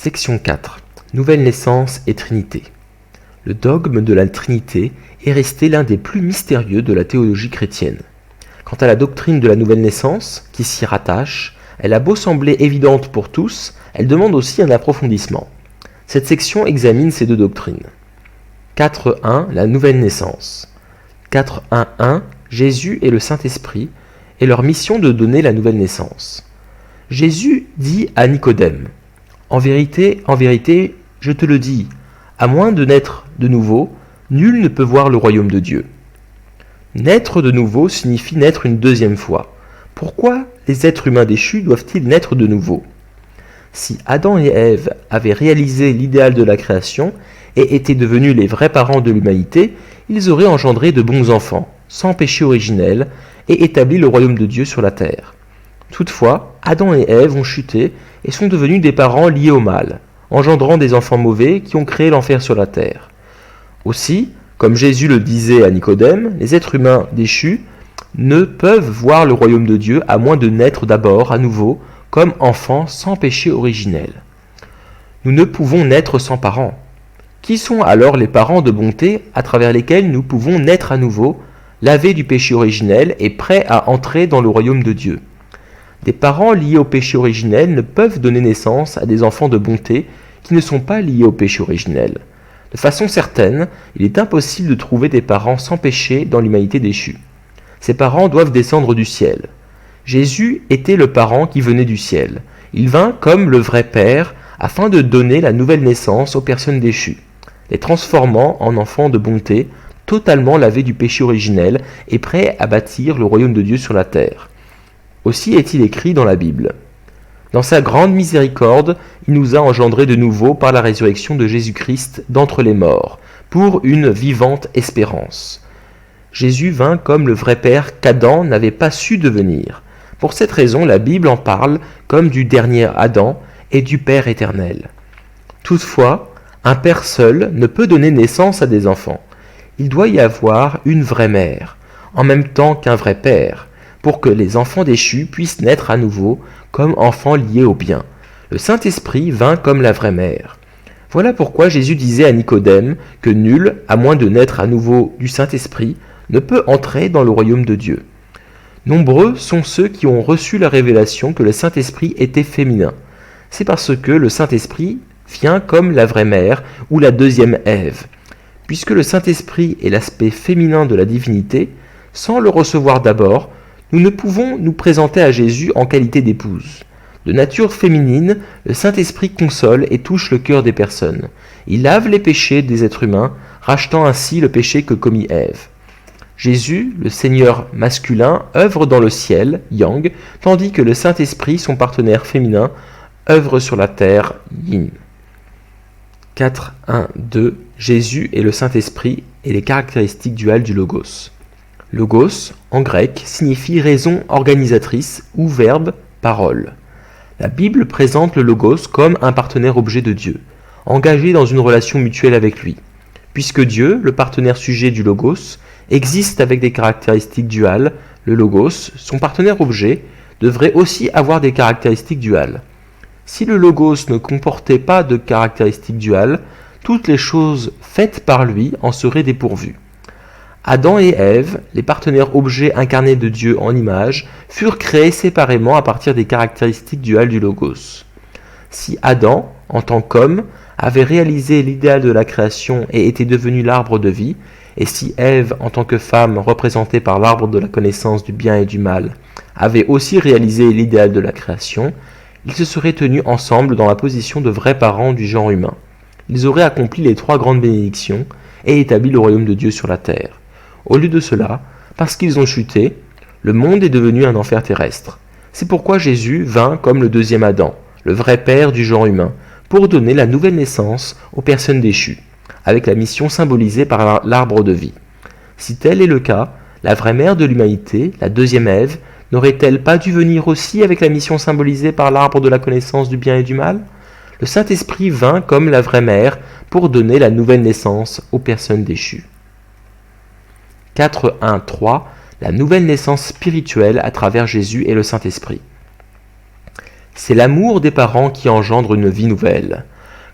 Section 4. Nouvelle naissance et Trinité. Le dogme de la Trinité est resté l'un des plus mystérieux de la théologie chrétienne. Quant à la doctrine de la nouvelle naissance, qui s'y rattache, elle a beau sembler évidente pour tous, elle demande aussi un approfondissement. Cette section examine ces deux doctrines. 4.1. La nouvelle naissance. 4.1.1. Jésus et le Saint-Esprit et leur mission de donner la nouvelle naissance. Jésus dit à Nicodème : en vérité, je te le dis, à moins de naître de nouveau, nul ne peut voir le royaume de Dieu. Naître de nouveau signifie naître une deuxième fois. Pourquoi les êtres humains déchus doivent-ils naître de nouveau ? Si Adam et Ève avaient réalisé l'idéal de la création et étaient devenus les vrais parents de l'humanité, ils auraient engendré de bons enfants, sans péché originel, et établi le royaume de Dieu sur la terre. Toutefois, Adam et Ève ont chuté et sont devenus des parents liés au mal, engendrant des enfants mauvais qui ont créé l'enfer sur la terre. Aussi, comme Jésus le disait à Nicodème, les êtres humains déchus ne peuvent voir le royaume de Dieu à moins de naître d'abord à nouveau comme enfants sans péché originel. Nous ne pouvons naître sans parents. Qui sont alors les parents de bonté à travers lesquels nous pouvons naître à nouveau, lavés du péché originel et prêts à entrer dans le royaume de Dieu ? Des parents liés au péché originel ne peuvent donner naissance à des enfants de bonté qui ne sont pas liés au péché originel. De façon certaine, il est impossible de trouver des parents sans péché dans l'humanité déchue. Ces parents doivent descendre du ciel. Jésus était le parent qui venait du ciel. Il vint comme le vrai Père afin de donner la nouvelle naissance aux personnes déchues, les transformant en enfants de bonté, totalement lavés du péché originel et prêts à bâtir le royaume de Dieu sur la terre. Aussi est-il écrit dans la Bible. Dans sa grande miséricorde, il nous a engendrés de nouveau par la résurrection de Jésus-Christ d'entre les morts, pour une vivante espérance. Jésus vint comme le vrai Père qu'Adam n'avait pas su devenir. Pour cette raison, la Bible en parle comme du dernier Adam et du Père éternel. Toutefois, un père seul ne peut donner naissance à des enfants. Il doit y avoir une vraie mère, en même temps qu'un vrai père, pour que les enfants déchus puissent naître à nouveau comme enfants liés au bien. Le Saint-Esprit vint comme la vraie mère. Voilà pourquoi Jésus disait à Nicodème que nul, à moins de naître à nouveau du Saint-Esprit, ne peut entrer dans le royaume de Dieu. Nombreux sont ceux qui ont reçu la révélation que le Saint-Esprit était féminin. C'est parce que le Saint-Esprit vient comme la vraie mère ou la deuxième Ève. Puisque le Saint-Esprit est l'aspect féminin de la divinité, sans le recevoir d'abord, nous ne pouvons nous présenter à Jésus en qualité d'épouse. De nature féminine, le Saint-Esprit console et touche le cœur des personnes. Il lave les péchés des êtres humains, rachetant ainsi le péché que commit Ève. Jésus, le Seigneur masculin, œuvre dans le ciel, Yang, tandis que le Saint-Esprit, son partenaire féminin, œuvre sur la terre, Yin. 4.1.2. Jésus et le Saint-Esprit et les caractéristiques duales du Logos. Logos, en grec, signifie raison organisatrice ou verbe, parole. La Bible présente le Logos comme un partenaire objet de Dieu, engagé dans une relation mutuelle avec lui. Puisque Dieu, le partenaire sujet du Logos, existe avec des caractéristiques duales, le Logos, son partenaire objet, devrait aussi avoir des caractéristiques duales. Si le Logos ne comportait pas de caractéristiques duales, toutes les choses faites par lui en seraient dépourvues. Adam et Ève, les partenaires objets incarnés de Dieu en image, furent créés séparément à partir des caractéristiques duales du Logos. Si Adam, en tant qu'homme, avait réalisé l'idéal de la création et était devenu l'arbre de vie, et si Ève, en tant que femme représentée par l'arbre de la connaissance du bien et du mal, avait aussi réalisé l'idéal de la création, ils se seraient tenus ensemble dans la position de vrais parents du genre humain. Ils auraient accompli les 3 grandes bénédictions et établi le royaume de Dieu sur la terre. Au lieu de cela, parce qu'ils ont chuté, le monde est devenu un enfer terrestre. C'est pourquoi Jésus vint comme le deuxième Adam, le vrai père du genre humain, pour donner la nouvelle naissance aux personnes déchues, avec la mission symbolisée par l'arbre de vie. Si tel est le cas, la vraie mère de l'humanité, la deuxième Ève, n'aurait-elle pas dû venir aussi avec la mission symbolisée par l'arbre de la connaissance du bien et du mal ? Le Saint-Esprit vint comme la vraie mère pour donner la nouvelle naissance aux personnes déchues. 4.1.3. La nouvelle naissance spirituelle à travers Jésus et le Saint-Esprit. C'est l'amour des parents qui engendre une vie nouvelle.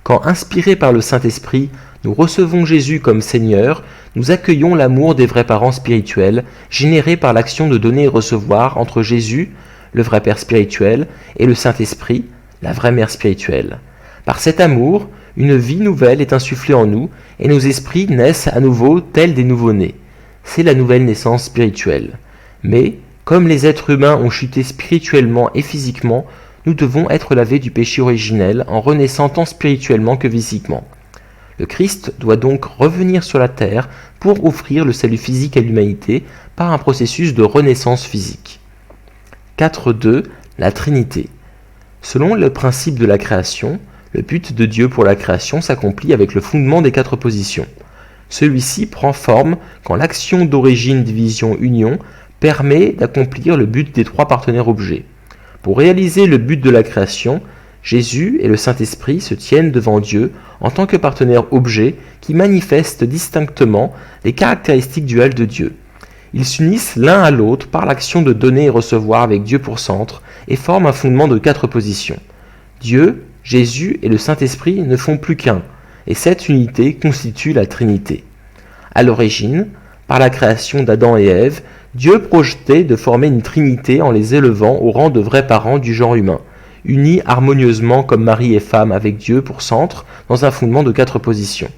Quand inspirés par le Saint-Esprit, nous recevons Jésus comme Seigneur, nous accueillons l'amour des vrais parents spirituels, généré par l'action de donner et recevoir entre Jésus, le vrai Père spirituel, et le Saint-Esprit, la vraie Mère spirituelle. Par cet amour, une vie nouvelle est insufflée en nous, et nos esprits naissent à nouveau tels des nouveau-nés. C'est la nouvelle naissance spirituelle. Mais, comme les êtres humains ont chuté spirituellement et physiquement, nous devons être lavés du péché originel en renaissant tant spirituellement que physiquement. Le Christ doit donc revenir sur la terre pour offrir le salut physique à l'humanité par un processus de renaissance physique. 4.2. La Trinité. Selon le principe de la création, le but de Dieu pour la création s'accomplit avec le fondement des 4 positions. Celui-ci prend forme quand l'action d'origine, division, union permet d'accomplir le but des 3 partenaires objets. Pour réaliser le but de la création, Jésus et le Saint-Esprit se tiennent devant Dieu en tant que partenaires objets qui manifestent distinctement les caractéristiques duales de Dieu. Ils s'unissent l'un à l'autre par l'action de donner et recevoir avec Dieu pour centre et forment un fondement de 4 positions. Dieu, Jésus et le Saint-Esprit ne font plus qu'un, et cette unité constitue la Trinité. À l'origine, par la création d'Adam et Ève, Dieu projetait de former une Trinité en les élevant au rang de vrais parents du genre humain, unis harmonieusement comme mari et femme avec Dieu pour centre dans un fondement de 4 positions.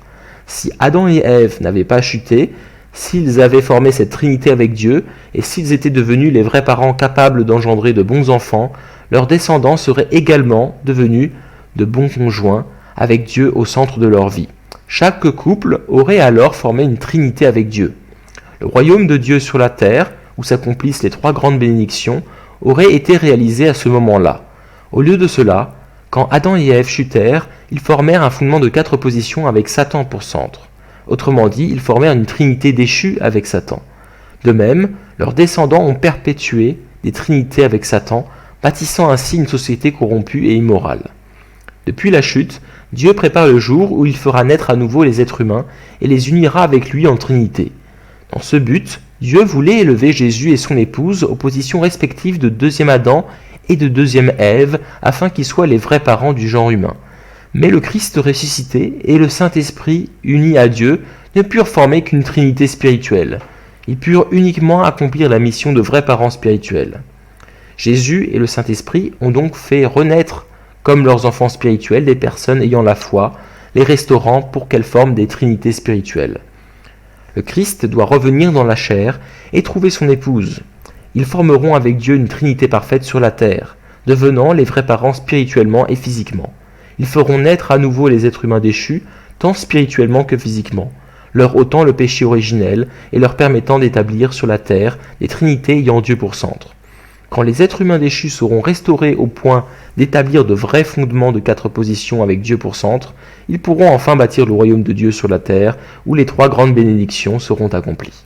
Si Adam et Ève n'avaient pas chuté, s'ils avaient formé cette Trinité avec Dieu, et s'ils étaient devenus les vrais parents capables d'engendrer de bons enfants, leurs descendants seraient également devenus de bons conjoints avec Dieu au centre de leur vie. Chaque couple aurait alors formé une Trinité avec Dieu. Le royaume de Dieu sur la terre, où s'accomplissent les 3 grandes bénédictions, aurait été réalisé à ce moment-là. Au lieu de cela, quand Adam et Ève chutèrent, ils formèrent un fondement de 4 positions avec Satan pour centre. Autrement dit, ils formèrent une Trinité déchue avec Satan. De même, leurs descendants ont perpétué des trinités avec Satan, bâtissant ainsi une société corrompue et immorale. Depuis la chute, Dieu prépare le jour où il fera naître à nouveau les êtres humains et les unira avec lui en Trinité. Dans ce but, Dieu voulait élever Jésus et son épouse aux positions respectives de deuxième Adam et de deuxième Ève, afin qu'ils soient les vrais parents du genre humain. Mais le Christ ressuscité et le Saint-Esprit unis à Dieu ne purent former qu'une Trinité spirituelle. Ils purent uniquement accomplir la mission de vrais parents spirituels. Jésus et le Saint-Esprit ont donc fait renaître, comme leurs enfants spirituels, des personnes ayant la foi, les restaurant pour qu'elles forment des trinités spirituelles. Le Christ doit revenir dans la chair et trouver son épouse. Ils formeront avec Dieu une trinité parfaite sur la terre, devenant les vrais parents spirituellement et physiquement. Ils feront naître à nouveau les êtres humains déchus, tant spirituellement que physiquement, leur ôtant le péché originel et leur permettant d'établir sur la terre des trinités ayant Dieu pour centre. Quand les êtres humains déchus seront restaurés au point d'établir de vrais fondements de 4 positions avec Dieu pour centre, ils pourront enfin bâtir le royaume de Dieu sur la terre, où les 3 grandes bénédictions seront accomplies.